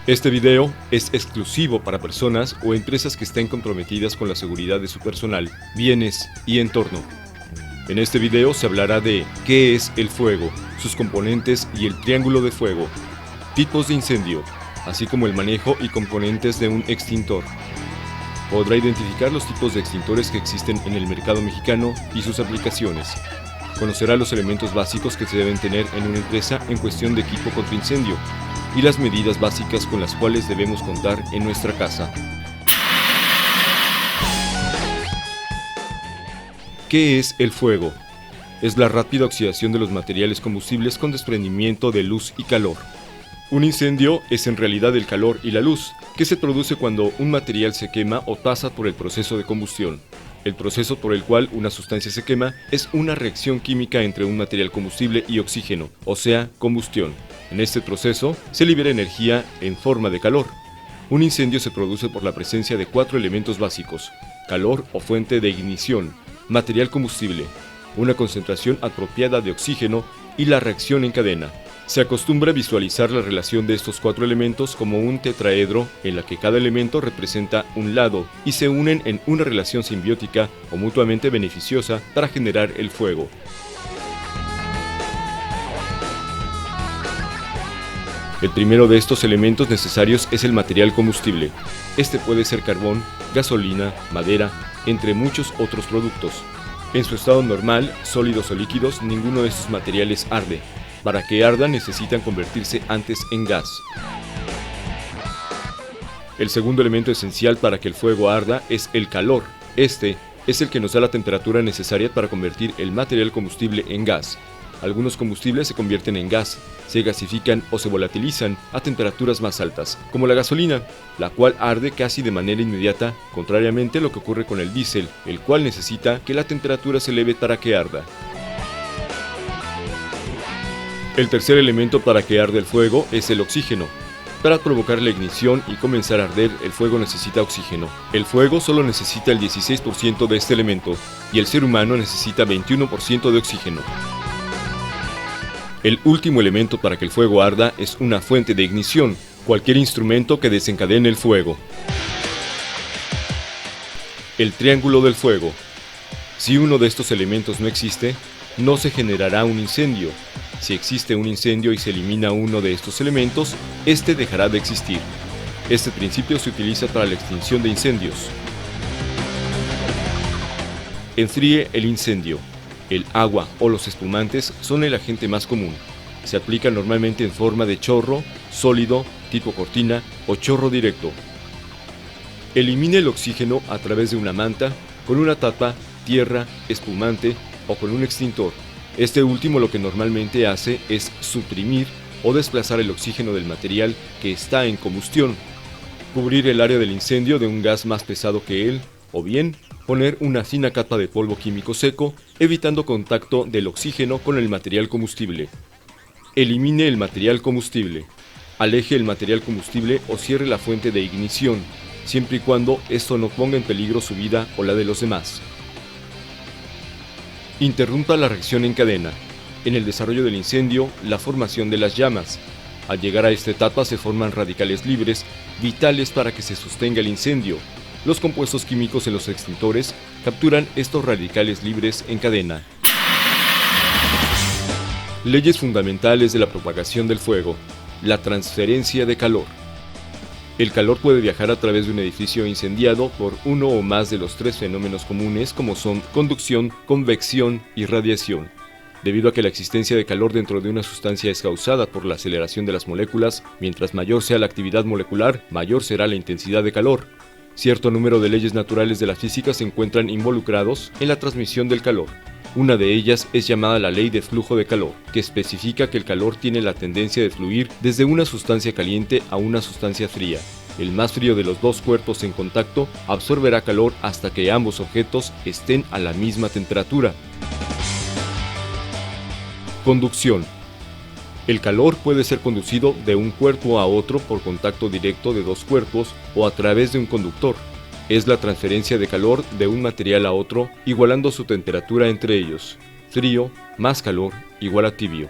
Este video es exclusivo para personas o empresas que estén comprometidas con la seguridad de su personal, bienes y entorno. En este video se hablará de qué es el fuego, sus componentes y el triángulo de fuego, tipos de incendio, así como el manejo y componentes de un extintor. Podrá identificar los tipos de extintores que existen en el mercado mexicano y sus aplicaciones. Conocerá los elementos básicos que se deben tener en una empresa en cuestión de equipo contra incendio y las medidas básicas con las cuales debemos contar en nuestra casa. ¿Qué es el fuego? Es la rápida oxidación de los materiales combustibles con desprendimiento de luz y calor. Un incendio es en realidad el calor y la luz, que se produce cuando un material se quema o pasa por el proceso de combustión. El proceso por el cual una sustancia se quema es una reacción química entre un material combustible y oxígeno, o sea, combustión. En este proceso se libera energía en forma de calor. Un incendio se produce por la presencia de 4 elementos básicos: calor o fuente de ignición, material combustible, una concentración apropiada de oxígeno y la reacción en cadena. Se acostumbra visualizar la relación de estos 4 elementos como un tetraedro en la que cada elemento representa un lado y se unen en una relación simbiótica o mutuamente beneficiosa para generar el fuego. El primero de estos elementos necesarios es el material combustible. Este puede ser carbón, gasolina, madera, entre muchos otros productos. En su estado normal, sólidos o líquidos, ninguno de estos materiales arde. Para que ardan necesitan convertirse antes en gas. El segundo elemento esencial para que el fuego arda es el calor. Este es el que nos da la temperatura necesaria para convertir el material combustible en gas. Algunos combustibles se convierten en gas, se gasifican o se volatilizan a temperaturas más altas, como la gasolina, la cual arde casi de manera inmediata, contrariamente a lo que ocurre con el diésel, el cual necesita que la temperatura se eleve para que arda. El tercer elemento para que arde el fuego es el oxígeno. Para provocar la ignición y comenzar a arder, el fuego necesita oxígeno. El fuego solo necesita el 16% de este elemento y el ser humano necesita 21% de oxígeno. El último elemento para que el fuego arda es una fuente de ignición, cualquier instrumento que desencadene el fuego. El triángulo del fuego. Si uno de estos elementos no existe, no se generará un incendio. Si existe un incendio y se elimina uno de estos elementos, este dejará de existir. Este principio se utiliza para la extinción de incendios. Enfríe el incendio. El agua o los espumantes son el agente más común. Se aplica normalmente en forma de chorro, sólido, tipo cortina o chorro directo. Elimine el oxígeno a través de una manta, con una tapa, tierra, espumante o con un extintor. Este último lo que normalmente hace es suprimir o desplazar el oxígeno del material que está en combustión, cubrir el área del incendio de un gas más pesado que él, o bien poner una fina capa de polvo químico seco, evitando contacto del oxígeno con el material combustible. Elimine el material combustible. Aleje el material combustible o cierre la fuente de ignición, siempre y cuando esto no ponga en peligro su vida o la de los demás. Interrumpa la reacción en cadena. En el desarrollo del incendio, la formación de las llamas. Al llegar a esta etapa se forman radicales libres, vitales para que se sostenga el incendio. Los compuestos químicos en los extintores capturan estos radicales libres en cadena. Leyes fundamentales de la propagación del fuego. La transferencia de calor. El calor puede viajar a través de un edificio incendiado por uno o más de los 3 fenómenos comunes como son conducción, convección y radiación. Debido a que la existencia de calor dentro de una sustancia es causada por la aceleración de las moléculas, mientras mayor sea la actividad molecular, mayor será la intensidad de calor. Cierto número de leyes naturales de la física se encuentran involucrados en la transmisión del calor. Una de ellas es llamada la ley de flujo de calor, que especifica que el calor tiene la tendencia de fluir desde una sustancia caliente a una sustancia fría. El más frío de los dos cuerpos en contacto absorberá calor hasta que ambos objetos estén a la misma temperatura. Conducción. El calor puede ser conducido de un cuerpo a otro por contacto directo de dos cuerpos o a través de un conductor. Es la transferencia de calor de un material a otro, igualando su temperatura entre ellos. Frío más calor igual a tibio.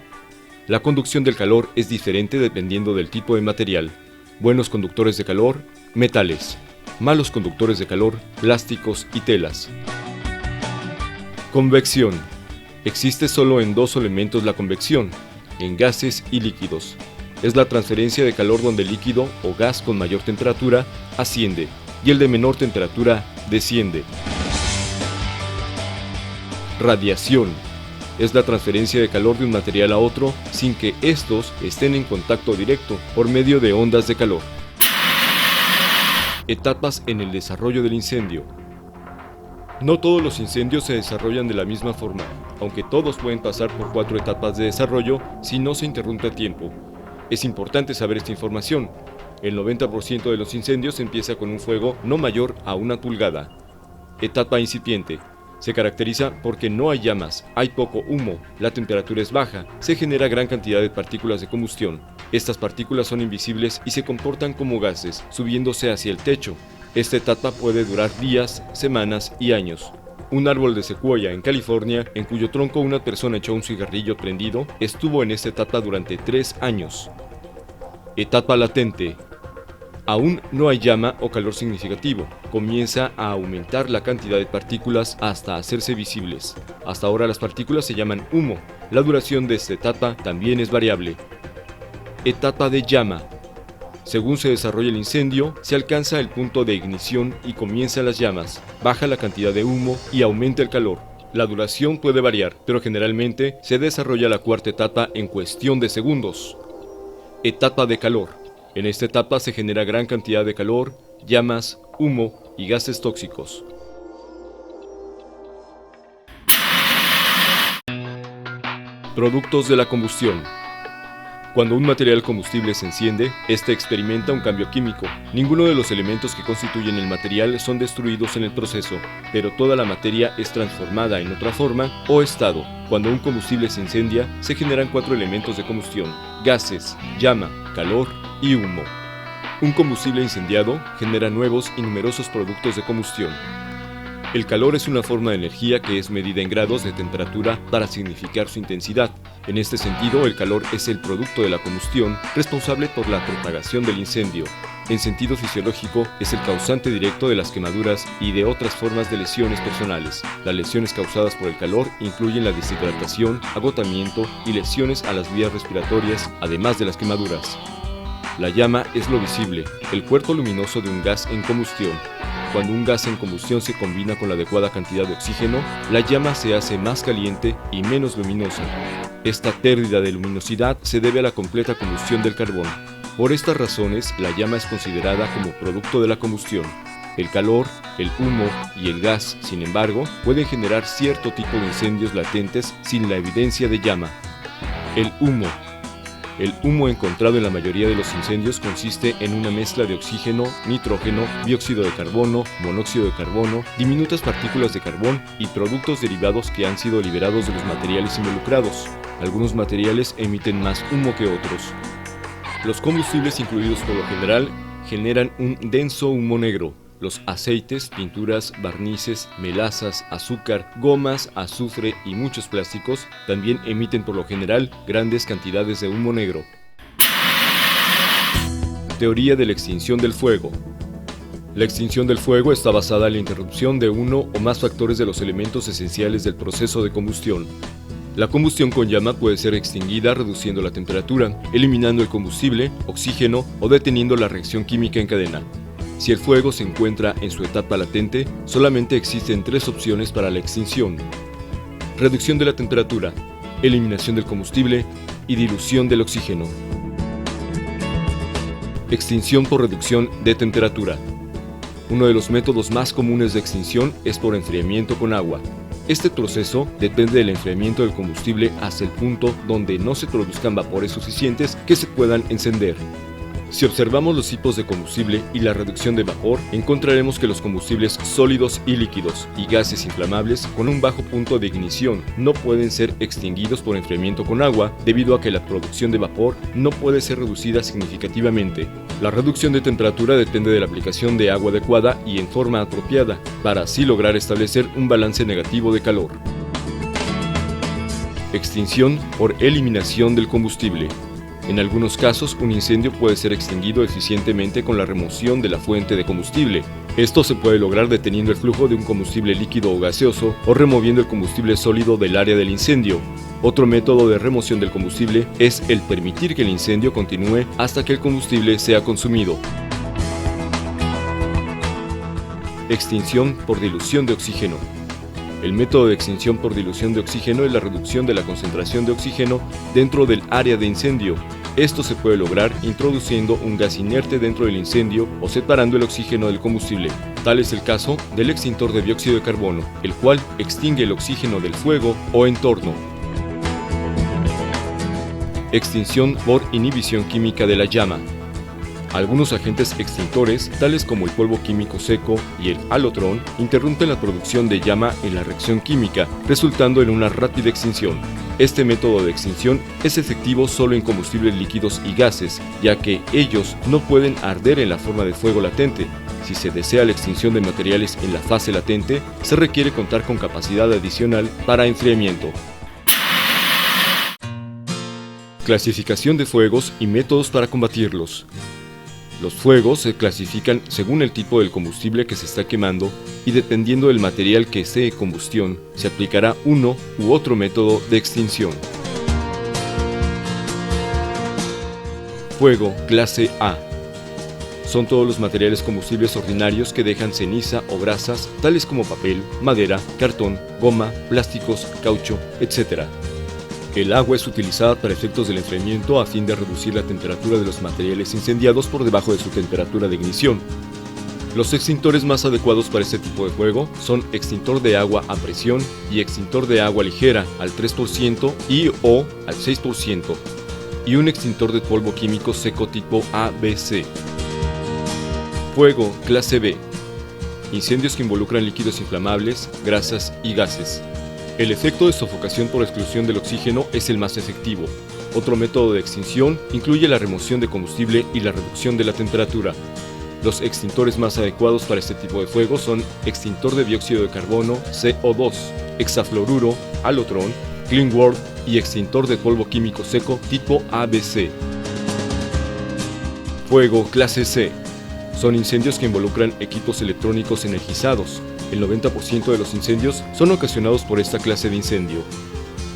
La conducción del calor es diferente dependiendo del tipo de material. Buenos conductores de calor, metales. Malos conductores de calor, plásticos y telas. Convección. Existe solo en dos elementos la convección, en gases y líquidos. Es la transferencia de calor donde el líquido o gas con mayor temperatura asciende y el de menor temperatura desciende. Radiación. Es la transferencia de calor de un material a otro sin que estos estén en contacto directo por medio de ondas de calor. Etapas en el desarrollo del incendio. No todos los incendios se desarrollan de la misma forma, aunque todos pueden pasar por 4 etapas de desarrollo si no se interrumpe a tiempo. Es importante saber esta información. El 90% de los incendios empieza con un fuego no mayor a 1 pulgada. Etapa incipiente. Se caracteriza porque no hay llamas, hay poco humo, la temperatura es baja, se genera gran cantidad de partículas de combustión. Estas partículas son invisibles y se comportan como gases, subiéndose hacia el techo. Esta etapa puede durar días, semanas y años. Un árbol de secuoya en California, en cuyo tronco una persona echó un cigarrillo prendido, estuvo en esta etapa durante 3 años. Etapa latente. Aún no hay llama o calor significativo. Comienza a aumentar la cantidad de partículas hasta hacerse visibles. Hasta ahora las partículas se llaman humo. La duración de esta etapa también es variable. Etapa de llama. Según se desarrolla el incendio, se alcanza el punto de ignición y comienzan las llamas. Baja la cantidad de humo y aumenta el calor. La duración puede variar, pero generalmente se desarrolla la cuarta etapa en cuestión de segundos. Etapa de calor. En esta etapa se genera gran cantidad de calor, llamas, humo y gases tóxicos. Productos de la combustión. Cuando un material combustible se enciende, este experimenta un cambio químico. Ninguno de los elementos que constituyen el material son destruidos en el proceso, pero toda la materia es transformada en otra forma o estado. Cuando un combustible se incendia, se generan 4 elementos de combustión: gases, llama, calor y humo. Un combustible incendiado genera nuevos y numerosos productos de combustión. El calor es una forma de energía que es medida en grados de temperatura para significar su intensidad. En este sentido, el calor es el producto de la combustión responsable por la propagación del incendio. En sentido fisiológico, es el causante directo de las quemaduras y de otras formas de lesiones personales. Las lesiones causadas por el calor incluyen la deshidratación, agotamiento y lesiones a las vías respiratorias, además de las quemaduras. La llama es lo visible, el cuerpo luminoso de un gas en combustión. Cuando un gas en combustión se combina con la adecuada cantidad de oxígeno, la llama se hace más caliente y menos luminosa. Esta pérdida de luminosidad se debe a la completa combustión del carbón. Por estas razones, la llama es considerada como producto de la combustión. El calor, el humo y el gas, sin embargo, pueden generar cierto tipo de incendios latentes sin la evidencia de llama. El humo. El humo encontrado en la mayoría de los incendios consiste en una mezcla de oxígeno, nitrógeno, dióxido de carbono, monóxido de carbono, diminutas partículas de carbón y productos derivados que han sido liberados de los materiales involucrados. Algunos materiales emiten más humo que otros. Los combustibles incluidos por lo general generan un denso humo negro. Los aceites, pinturas, barnices, melazas, azúcar, gomas, azufre y muchos plásticos también emiten por lo general grandes cantidades de humo negro. Teoría de la extinción del fuego. La extinción del fuego está basada en la interrupción de uno o más factores de los elementos esenciales del proceso de combustión. La combustión con llama puede ser extinguida reduciendo la temperatura, eliminando el combustible, oxígeno o deteniendo la reacción química en cadena. Si el fuego se encuentra en su etapa latente, solamente existen 3 opciones para la extinción: reducción de la temperatura, eliminación del combustible y dilución del oxígeno. Extinción por reducción de temperatura. Uno de los métodos más comunes de extinción es por enfriamiento con agua. Este proceso depende del enfriamiento del combustible hasta el punto donde no se produzcan vapores suficientes que se puedan encender. Si observamos los tipos de combustible y la reducción de vapor, encontraremos que los combustibles sólidos y líquidos y gases inflamables con un bajo punto de ignición no pueden ser extinguidos por enfriamiento con agua debido a que la producción de vapor no puede ser reducida significativamente. La reducción de temperatura depende de la aplicación de agua adecuada y en forma apropiada, para así lograr establecer un balance negativo de calor. Extinción por eliminación del combustible. En algunos casos, un incendio puede ser extinguido eficientemente con la remoción de la fuente de combustible. Esto se puede lograr deteniendo el flujo de un combustible líquido o gaseoso o removiendo el combustible sólido del área del incendio. Otro método de remoción del combustible es el permitir que el incendio continúe hasta que el combustible sea consumido. Extinción por dilución de oxígeno. El método de extinción por dilución de oxígeno es la reducción de la concentración de oxígeno dentro del área de incendio. Esto se puede lograr introduciendo un gas inerte dentro del incendio o separando el oxígeno del combustible. Tal es el caso del extintor de dióxido de carbono, el cual extingue el oxígeno del fuego o entorno. Extinción por inhibición química de la llama. Algunos agentes extintores, tales como el polvo químico seco y el halotrón, interrumpen la producción de llama en la reacción química, resultando en una rápida extinción. Este método de extinción es efectivo solo en combustibles líquidos y gases, ya que ellos no pueden arder en la forma de fuego latente. Si se desea la extinción de materiales en la fase latente, se requiere contar con capacidad adicional para enfriamiento. Clasificación de fuegos y métodos para combatirlos. Los fuegos se clasifican según el tipo del combustible que se está quemando y dependiendo del material que esté en combustión, se aplicará uno u otro método de extinción. Fuego clase A. Son todos los materiales combustibles ordinarios que dejan ceniza o brasas, tales como papel, madera, cartón, goma, plásticos, caucho, etc. El agua es utilizada para efectos del enfriamiento a fin de reducir la temperatura de los materiales incendiados por debajo de su temperatura de ignición. Los extintores más adecuados para este tipo de fuego son extintor de agua a presión y extintor de agua ligera al 3% y o al 6%, y un extintor de polvo químico seco tipo ABC. Fuego clase B. Incendios que involucran líquidos inflamables, grasas y gases. El efecto de sofocación por exclusión del oxígeno es el más efectivo. Otro método de extinción incluye la remoción de combustible y la reducción de la temperatura. Los extintores más adecuados para este tipo de fuego son extintor de dióxido de carbono CO2, hexafluoruro, halotrón, Cleanworld y extintor de polvo químico seco tipo ABC. Fuego clase C. Son incendios que involucran equipos electrónicos energizados. El 90% de los incendios son ocasionados por esta clase de incendio.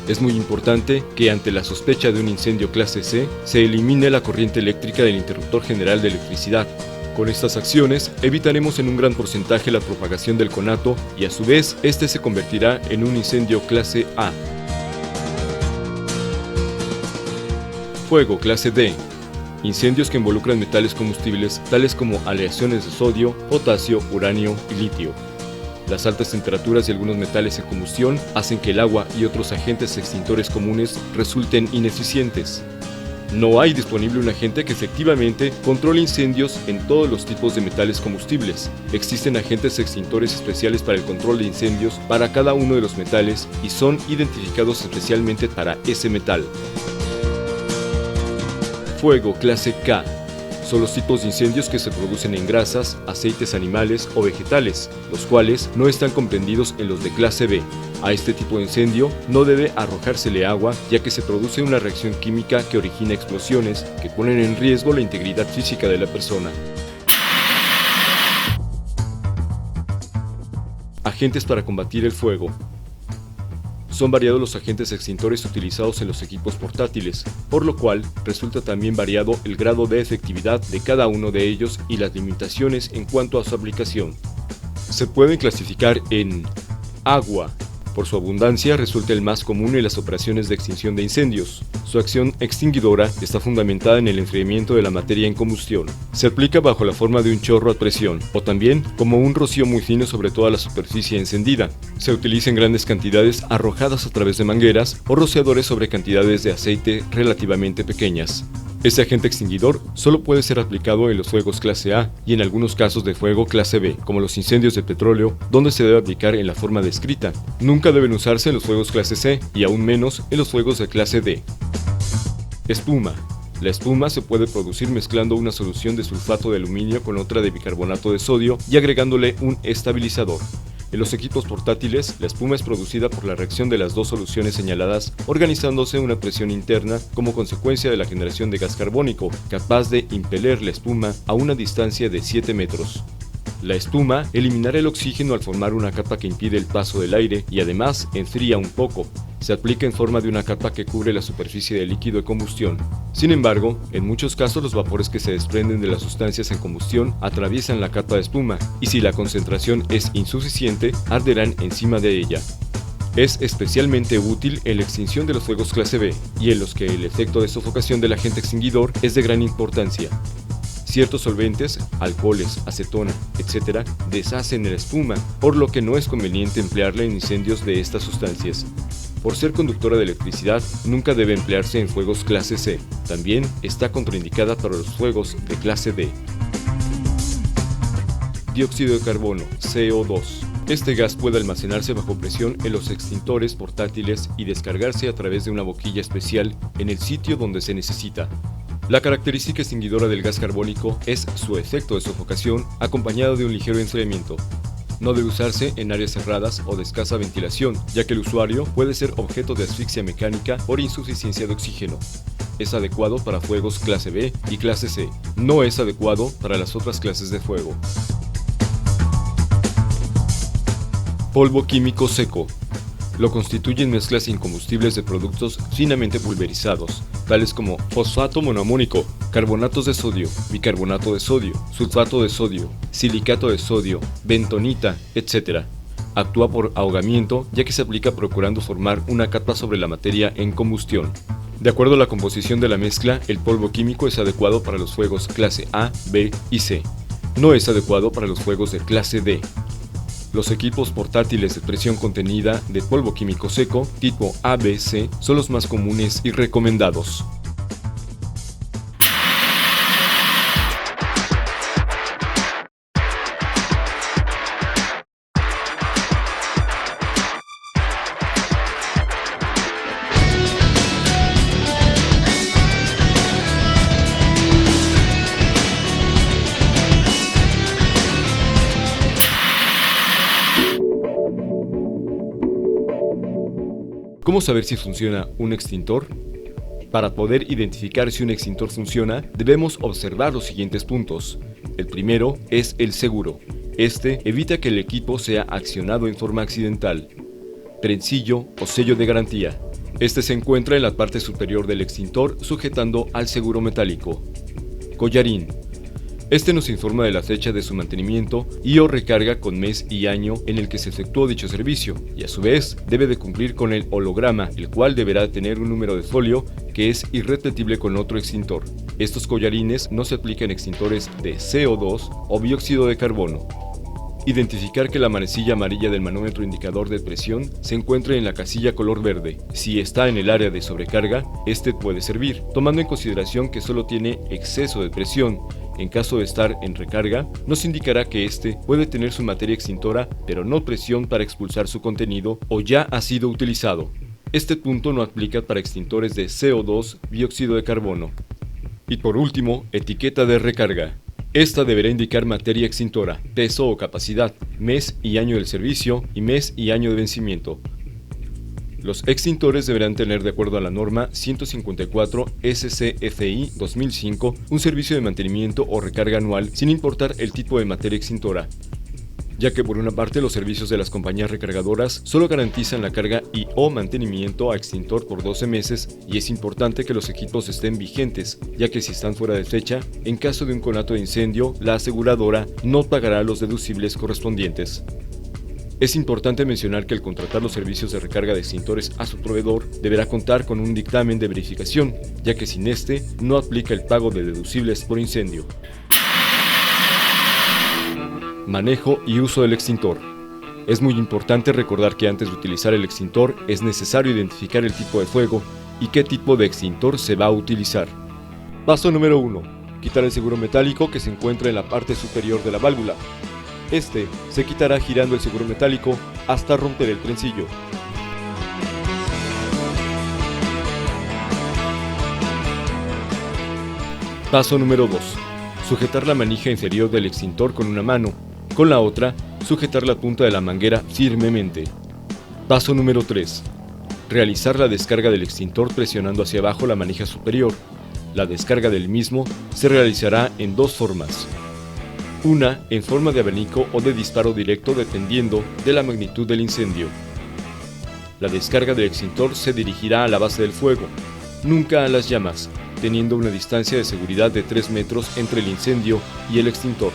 Es muy importante que ante la sospecha de un incendio clase C, se elimine la corriente eléctrica del interruptor general de electricidad. Con estas acciones, evitaremos en un gran porcentaje la propagación del conato y a su vez, este se convertirá en un incendio clase A. Fuego clase D. Incendios que involucran metales combustibles tales como aleaciones de sodio, potasio, uranio y litio. Las altas temperaturas y algunos metales en combustión hacen que el agua y otros agentes extintores comunes resulten ineficientes. No hay disponible un agente que efectivamente controle incendios en todos los tipos de metales combustibles. Existen agentes extintores especiales para el control de incendios para cada uno de los metales y son identificados especialmente para ese metal. Fuego clase K. Son los tipos de incendios que se producen en grasas, aceites animales o vegetales, los cuales no están comprendidos en los de clase B. A este tipo de incendio no debe arrojársele agua, ya que se produce una reacción química que origina explosiones que ponen en riesgo la integridad física de la persona. Agentes para combatir el fuego. Son variados los agentes extintores utilizados en los equipos portátiles, por lo cual resulta también variado el grado de efectividad de cada uno de ellos y las limitaciones en cuanto a su aplicación. Se pueden clasificar en agua. Por su abundancia resulta el más común en las operaciones de extinción de incendios. Su acción extinguidora está fundamentada en el enfriamiento de la materia en combustión. Se aplica bajo la forma de un chorro a presión, o también como un rocío muy fino sobre toda la superficie encendida. Se utiliza en grandes cantidades arrojadas a través de mangueras o rociadores sobre cantidades de aceite relativamente pequeñas. Este agente extinguidor solo puede ser aplicado en los fuegos clase A y en algunos casos de fuego clase B, como los incendios de petróleo, donde se debe aplicar en la forma descrita. Nunca deben usarse en los fuegos clase C y aún menos en los fuegos de clase D. Espuma. La espuma se puede producir mezclando una solución de sulfato de aluminio con otra de bicarbonato de sodio y agregándole un estabilizador. En los equipos portátiles, la espuma es producida por la reacción de las dos soluciones señaladas, organizándose una presión interna como consecuencia de la generación de gas carbónico, capaz de impeler la espuma a una distancia de 7 metros. La espuma eliminará el oxígeno al formar una capa que impide el paso del aire y además enfría un poco. Se aplica en forma de una capa que cubre la superficie del líquido de combustión. Sin embargo, en muchos casos los vapores que se desprenden de las sustancias en combustión atraviesan la capa de espuma y si la concentración es insuficiente, arderán encima de ella. Es especialmente útil en la extinción de los fuegos clase B y en los que el efecto de sofocación del agente extinguidor es de gran importancia. Ciertos solventes, alcoholes, acetona, etc., deshacen la espuma, por lo que no es conveniente emplearla en incendios de estas sustancias. Por ser conductora de electricidad, nunca debe emplearse en fuegos clase C. También está contraindicada para los fuegos de clase D. Dióxido de carbono, CO2. Este gas puede almacenarse bajo presión en los extintores portátiles y descargarse a través de una boquilla especial en el sitio donde se necesita. La característica extinguidora del gas carbónico es su efecto de sofocación acompañado de un ligero enfriamiento. No debe usarse en áreas cerradas o de escasa ventilación, ya que el usuario puede ser objeto de asfixia mecánica por insuficiencia de oxígeno. Es adecuado para fuegos clase B y clase C. No es adecuado para las otras clases de fuego. Polvo químico seco. Lo constituyen mezclas incombustibles de productos finamente pulverizados, tales como fosfato monoamónico, carbonatos de sodio, bicarbonato de sodio, sulfato de sodio, silicato de sodio, bentonita, etc. Actúa por ahogamiento ya que se aplica procurando formar una capa sobre la materia en combustión. De acuerdo a la composición de la mezcla, el polvo químico es adecuado para los fuegos clase A, B y C. No es adecuado para los fuegos de clase D. Los equipos portátiles de presión contenida de polvo químico seco tipo ABC son los más comunes y recomendados. ¿Cómo saber si funciona un extintor? Para poder identificar si un extintor funciona, debemos observar los siguientes puntos. El primero es el seguro. Este evita que el equipo sea accionado en forma accidental. Trencillo o sello de garantía. Este se encuentra en la parte superior del extintor sujetando al seguro metálico. Collarín. Este nos informa de la fecha de su mantenimiento y o recarga con mes y año en el que se efectuó dicho servicio, y a su vez debe de cumplir con el holograma, el cual deberá tener un número de folio que es irrepetible con otro extintor. Estos collarines no se aplican en extintores de CO2 o dióxido de carbono. Identificar que la manecilla amarilla del manómetro indicador de presión se encuentre en la casilla color verde. Si está en el área de sobrecarga, este puede servir, tomando en consideración que solo tiene exceso de presión. En caso de estar en recarga, nos indicará que este puede tener su materia extintora, pero no presión para expulsar su contenido o ya ha sido utilizado. Este punto no aplica para extintores de CO2, dióxido de carbono. Y por último, etiqueta de recarga. Esta deberá indicar materia extintora, peso o capacidad, mes y año del servicio y mes y año de vencimiento. Los extintores deberán tener, de acuerdo a la norma 154 SCFI 2005, un servicio de mantenimiento o recarga anual sin importar el tipo de materia extintora, ya que por una parte los servicios de las compañías recargadoras solo garantizan la carga y o mantenimiento a extintor por 12 meses y es importante que los equipos estén vigentes, ya que si están fuera de fecha, en caso de un conato de incendio, la aseguradora no pagará los deducibles correspondientes. Es importante mencionar que al contratar los servicios de recarga de extintores a su proveedor, deberá contar con un dictamen de verificación, ya que sin este no aplica el pago de deducibles por incendio. Manejo y uso del extintor. Es muy importante recordar que antes de utilizar el extintor es necesario identificar el tipo de fuego y qué tipo de extintor se va a utilizar. Paso número 1. Quitar el seguro metálico que se encuentra en la parte superior de la válvula. Este se quitará girando el seguro metálico hasta romper el trencillo. Paso número 2. Sujetar la manija inferior del extintor con una mano. Con la otra, sujetar la punta de la manguera firmemente. Paso número 3. Realizar la descarga del extintor presionando hacia abajo la manija superior. La descarga del mismo se realizará en dos formas. Una en forma de abanico o de disparo directo dependiendo de la magnitud del incendio. La descarga del extintor se dirigirá a la base del fuego, nunca a las llamas, teniendo una distancia de seguridad de 3 metros entre el incendio y el extintor.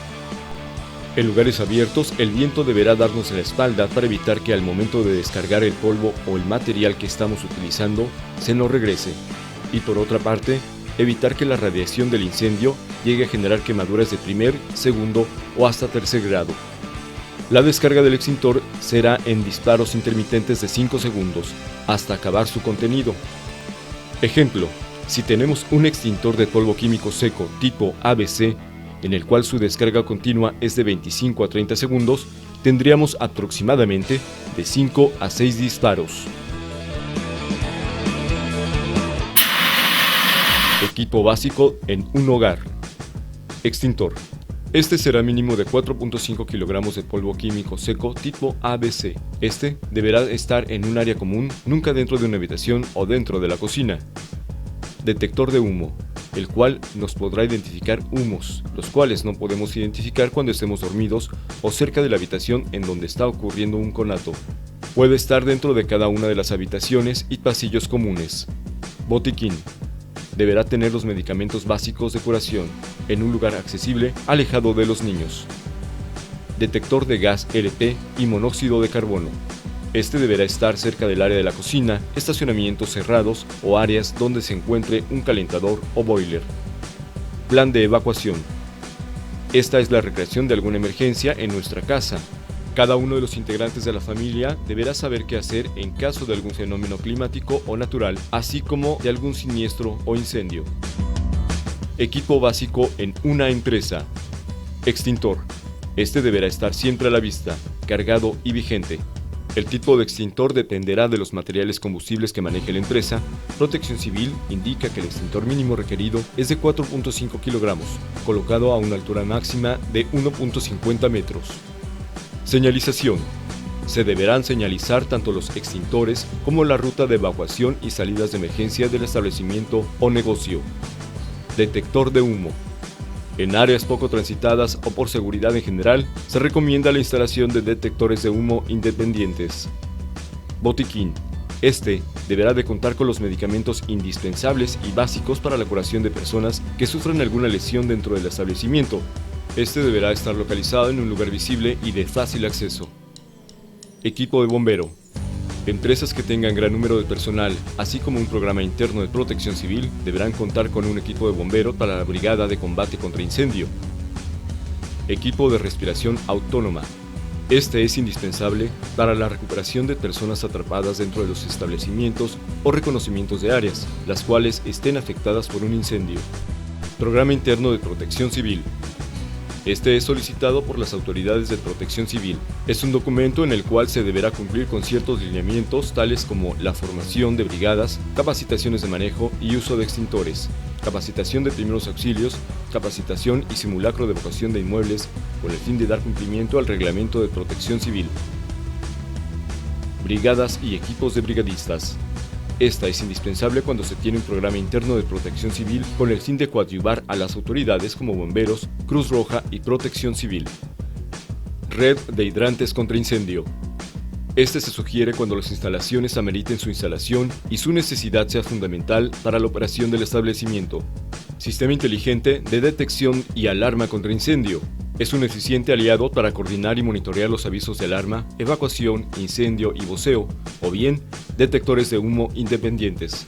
En lugares abiertos, el viento deberá darnos en la espalda para evitar que al momento de descargar el polvo o el material que estamos utilizando se nos regrese. Y por otra parte, evitar que la radiación del incendio llegue a generar quemaduras de primer, segundo o hasta tercer grado. La descarga del extintor será en disparos intermitentes de 5 segundos, hasta acabar su contenido. Ejemplo, si tenemos un extintor de polvo químico seco tipo ABC, en el cual su descarga continua es de 25 a 30 segundos, tendríamos aproximadamente de 5 a 6 disparos. Equipo básico en un hogar. Extintor. Este será mínimo de 4.5 kilogramos de polvo químico seco tipo ABC. Este deberá estar en un área común, nunca dentro de una habitación o dentro de la cocina. Detector de humo, el cual nos podrá identificar humos, los cuales no podemos identificar cuando estemos dormidos o cerca de la habitación en donde está ocurriendo un conato. Puede estar dentro de cada una de las habitaciones y pasillos comunes. Botiquín. Deberá tener los medicamentos básicos de curación, en un lugar accesible, alejado de los niños. Detector de gas LP y monóxido de carbono. Este deberá estar cerca del área de la cocina, estacionamientos cerrados o áreas donde se encuentre un calentador o boiler. Plan de evacuación. Esta es la recreación de alguna emergencia en nuestra casa. Cada uno de los integrantes de la familia deberá saber qué hacer en caso de algún fenómeno climático o natural, así como de algún siniestro o incendio. Equipo básico en una empresa. Extintor. Este deberá estar siempre a la vista, cargado y vigente. El tipo de extintor dependerá de los materiales combustibles que maneje la empresa. Protección Civil indica que el extintor mínimo requerido es de 4.5 kilogramos, colocado a una altura máxima de 1.50 metros. Señalización. Se deberán señalizar tanto los extintores como la ruta de evacuación y salidas de emergencia del establecimiento o negocio. Detector de humo. En áreas poco transitadas o por seguridad en general, se recomienda la instalación de detectores de humo independientes. Botiquín. Este deberá de contar con los medicamentos indispensables y básicos para la curación de personas que sufran alguna lesión dentro del establecimiento. Este deberá estar localizado en un lugar visible y de fácil acceso. Equipo de bombero. Empresas que tengan gran número de personal, así como un programa interno de protección civil, deberán contar con un equipo de bomberos para la brigada de combate contra incendio. Equipo de respiración autónoma. Este es indispensable para la recuperación de personas atrapadas dentro de los establecimientos o reconocimientos de áreas, las cuales estén afectadas por un incendio. Programa interno de protección civil. Este es solicitado por las autoridades de protección civil. Es un documento en el cual se deberá cumplir con ciertos lineamientos tales como la formación de brigadas, capacitaciones de manejo y uso de extintores, capacitación de primeros auxilios, capacitación y simulacro de evacuación de inmuebles con el fin de dar cumplimiento al reglamento de protección civil. Brigadas y equipos de brigadistas. Esta es indispensable cuando se tiene un programa interno de protección civil con el fin de coadyuvar a las autoridades como bomberos, Cruz Roja y Protección Civil. Red de hidrantes contra incendio. Este se sugiere cuando las instalaciones ameriten su instalación y su necesidad sea fundamental para la operación del establecimiento. Sistema inteligente de detección y alarma contra incendio. Es un eficiente aliado para coordinar y monitorear los avisos de alarma, evacuación, incendio y voceo, o bien detectores de humo independientes.